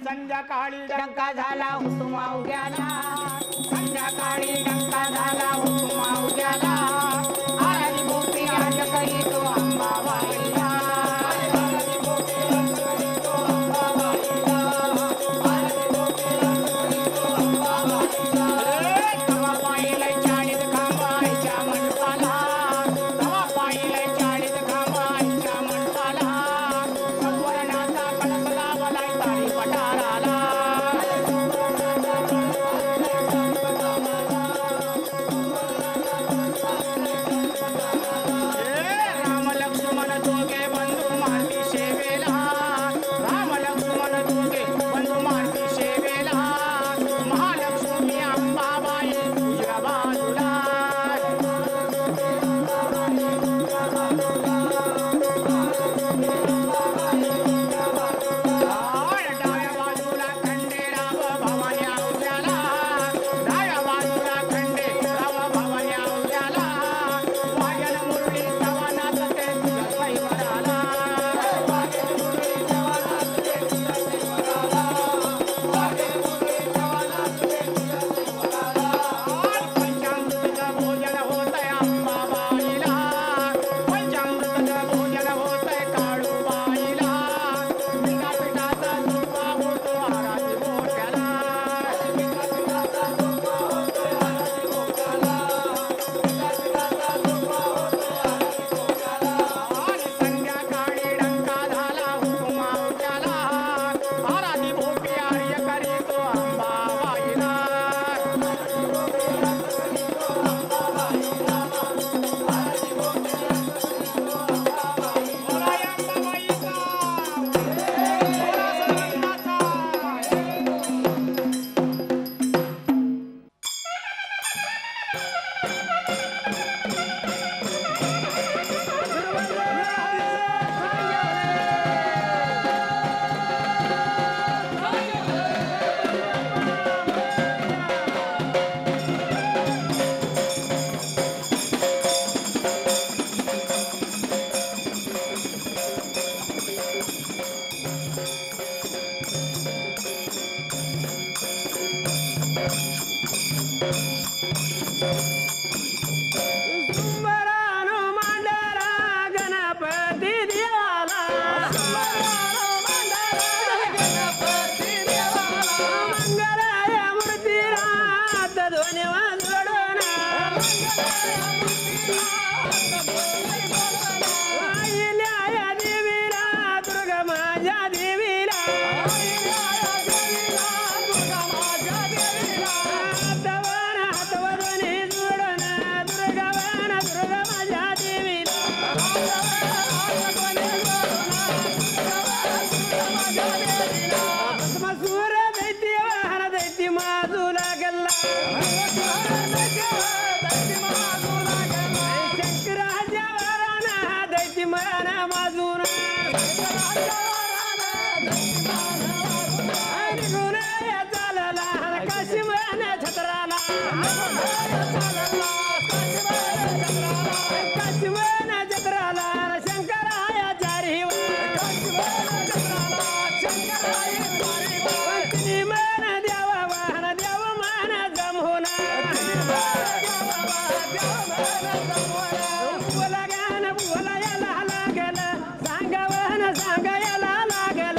संध्याकाळी डंका झाला हुतुमा उद्याला, संध्याकाळी डंका झाला हुतुमा उद्याला, आरती भोवती राज करीतो अंबाबाईला, आरती भोवती राज करीतो अंबाबाईला, आरती भोवती राज करीतो अंबाबाईला. तवा पाहिलंय चाळीत खांबाईच्या मंडपाला, तवा पाहिलंय चाळीत खांबाईच्या मंडपाला, सुवर्णाचा कळस लावलाय तारी पठाराला. राम लक्ष्मण दोघे बंधू मारती शेवेला, राम लक्ष्मण दोघे बंधू मारती शेवेला, महालक्ष्मी अंबाबाई तुझ्या बाजूला. डाव्या बाजूला खंडेराव भवानी उद्याला, डाव्या बाजूला खंडेराव भवानी उद्याला, वाजन मुरळी तवा नाचते तुझ्या स्वयंवराला, वाजन मुरळी तवा नाचते तुझ्या स्वयंवराला, वाजन मुरळी तवा नाचते तुझ्या स्वयंवराला. पंचामृताचं भोजन होतंय अंबाबाईला, पंचामृताचं भोजन होतंय काळूबाईला, पिठाचा तुपा होतो आराधी मोठ्याला, पिठाचा तुपा होतो आराधी मोठ्याला, पिठाचा तुपा होतो आराधी मोठ्याला. आणि संध्याकाळी डंका झाला हुकुमा उद्याला, आराधी भोपी आर्य करीतो अंबाबाईला, आराधी भोपी आर्य करीतो अंबाबाईला, आराधी भोपी आर्य करीतो अंबाबाईला. बोला अंबाबाईचा, बोला सर्वांचा. सुंबरानो मांडरा गणपती देवाला, सुंबरानो मांडरा गणपती देवाला, मंगलाय मूर्तीला ध्वनी वाजवून, मंगलाय मूर्तीला ध्वनी वाजवून, आईल्या देवीला दुर्गा माझ्या देवीला, आईल्या देवीला दुर्गा माझ्या देवीला, हातवन हातवरून जोडून दुर्गावन दुर्गा माझ्या देवीला, हातवन हातवरून दुर्गावन दुर्गा माझ्या देवीला. भस्मासूर दैत्य वाहन दैत्य माजूला गेला, शंकराच्या वराना दैत्य मन माजून, निघून चालला काशीमन छत्राला, काशीमन छत्राला शंकराया चारीवर, तिन्ही मन देवा वाहन देव मन जमवून, बोला बोलायला लागल, सांगावन सांगायला लागल,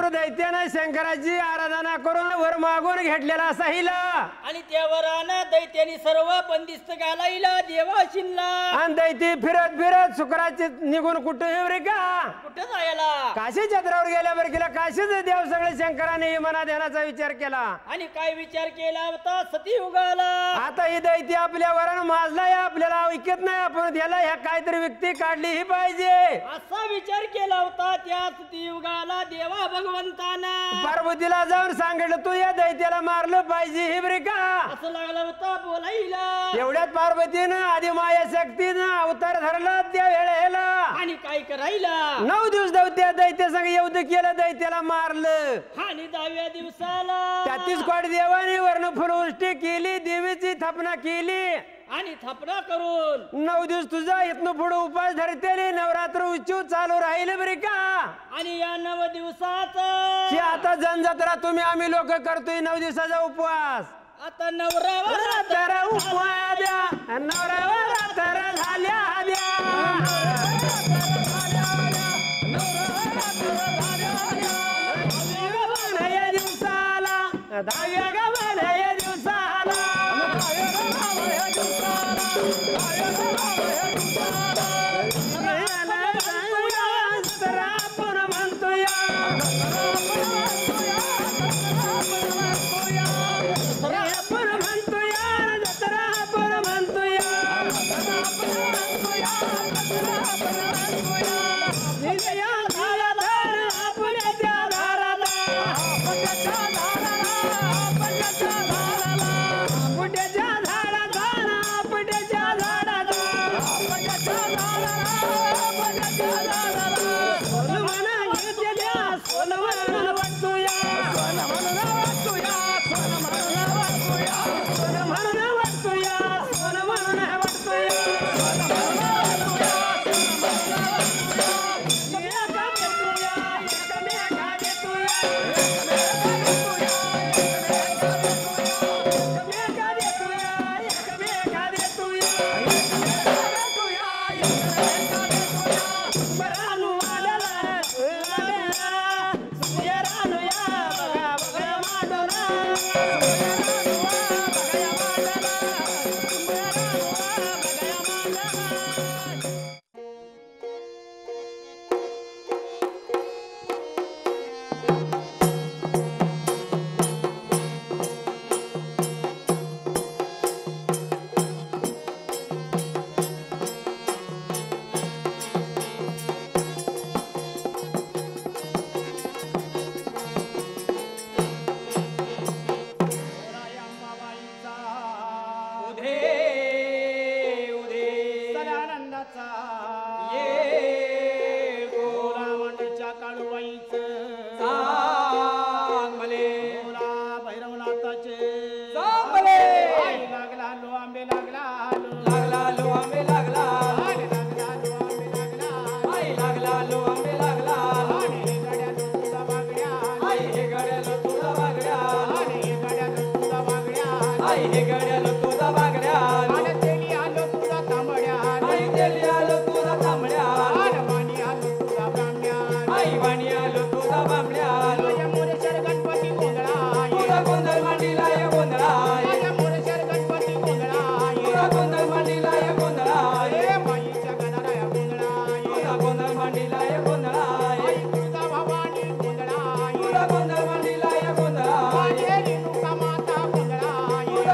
भस्मासूर दैत्यानं शंकराची आराधना करून वर मागून घेतलेला असा हिला आणि त्यावरानं दैत्याने सर्व बंदिस्त घालायला देवा शिनला आणि दैती फिरत फिरत शुक्राची निघून कुठे रे का कुठं जायला काशी जत्रावर गेल्यावर गेला काशीच देव सगळे शंकराने मना ध्यानाचा विचार केला आणि काय विचार केला होता सतीयुगाला आता ही दैती आपल्या वरण माजलाय आपल्याला ऐकत नाही आपण त्याला ह्या काहीतरी व्यक्ती काढली ही पाहिजे असा विचार केला होता त्या सतीयुगाला देवा भगवंतानं पार्वतीला जाऊन सांगितलं तू या दैत्याला मारलं पाहिजे ही बरे का असं लागलं होता बोलायला एवढ्यात पार्वतीनं आधी माया शक्तीनं अवतार धरला त्या वेळेला आणि काय करायला 9 दिवस दैत्या संग युद्ध केलं दैत्याला मारलं आणि 10व्या दिवसाला 33 कोटी देवाने वर्ण फुलवृष्टी केली देवीची स्थापना केली आणि थापना करून 9 दिवस तुझा इथनं पुढे उपास धरतेले नवरात्र उत्सव चालू राहिले बरे का आणि या 9 दिवसात की आता जनजत्रा तुम्ही आम्ही लोक करतोय 9 दिवसाचा उपवास आता नवरावर तर उपवास द्या नवरावर तर झाल्या द्या या दिवसाला 10व्या गावाला या दिवसाला तर आपण म्हणतोया आपण म्हणतोया जत्रा आपण म्हणतोया निजया धाराधार आपल्याच्या धाराला पुट्याच्या झाडाला पुट्याच्या झाडाला सोन म्हणा घेतल्या सोन म्हणून वाटतोया सोन म्हणून वाटतोया सोन म्हणून वाटतोया सोन म्हणून वाटतोया सोन म्हणून वाटतोया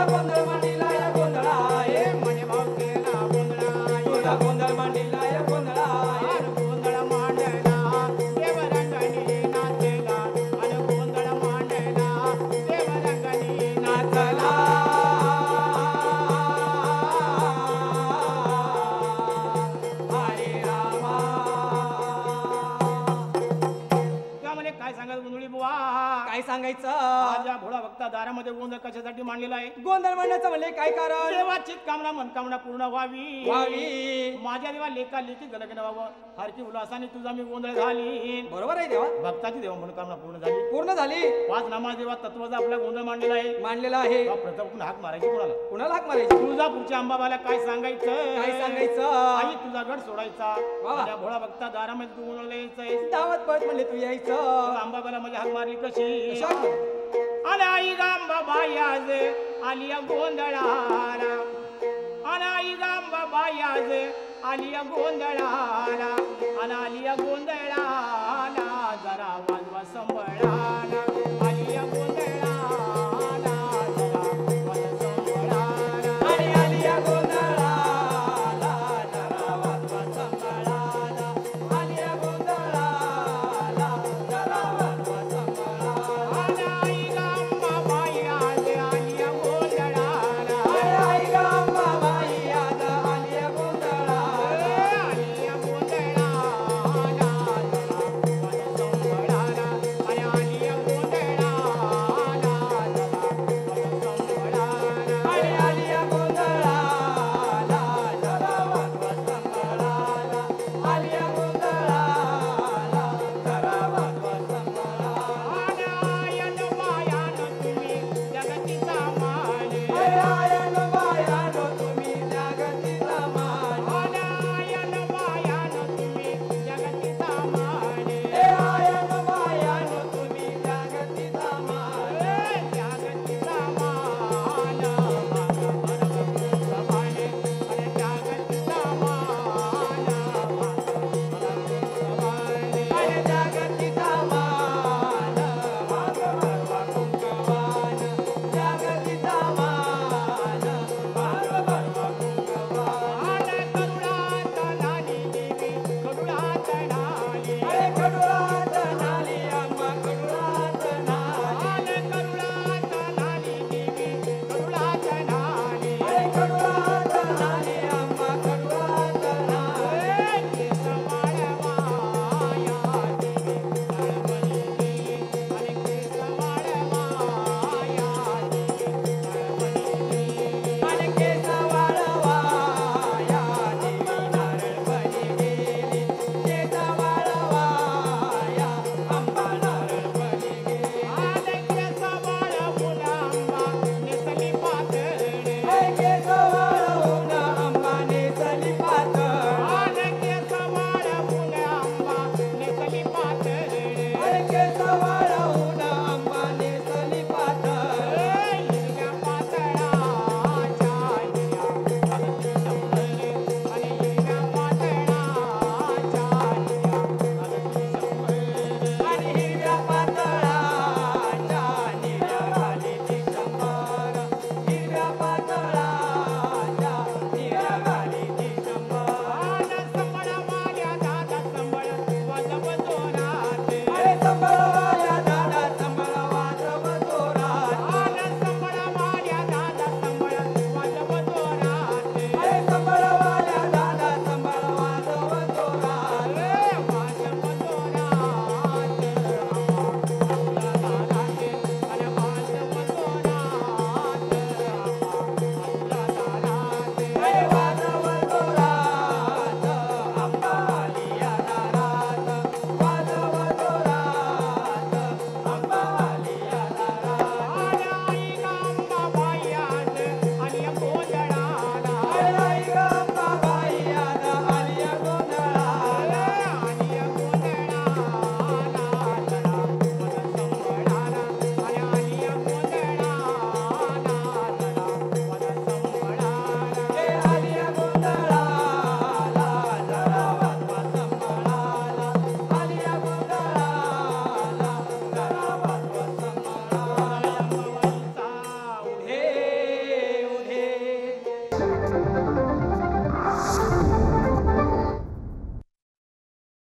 गोंधळ काय सांगायचं आज या भोळा भक्ता दारामध्ये गोंधळ कशासाठी मांडलेला आहे? गोंधळ म्हणण्याचं म्हणले काय कारण देवाचीच कामना मनकामना पूर्ण व्हावी. व्हावी. माझ्या देवा लेखा लेखी झालं की व्हावं. हरकी उल्हासाने तुझा मी गोंधळ घाली. बरोबर आहे देवा. भक्ताची देवा मनकामना पूर्ण झाली. पूर्ण झाली. 5 नामाज देवा तत्वाचा आपला गोंधळ मांडलेला आहे. मांडलेला आहे. प्रथम कुण हाक मारायची कोणाला? कुणाला हाक मारायची? तुळजापूरच्या अंबाबाला काय सांगायचं? काय सांगायचं? आई तुझा गड सोडायचा. वा. त्या भोळा भक्ता दारामध्ये तू गोंधळ यायचंय. दावत पळत म्हणले तू यायचं. अंबाबाला म्हणजे हाक मारली कशी? कशा? आणि आई गांबाबाई आज आली या गोंधळाला. आणि आई गांबाबाई आज आली या गोंधळाला. आणि आली या गोंधळाला जरा वाजवा संबळाला.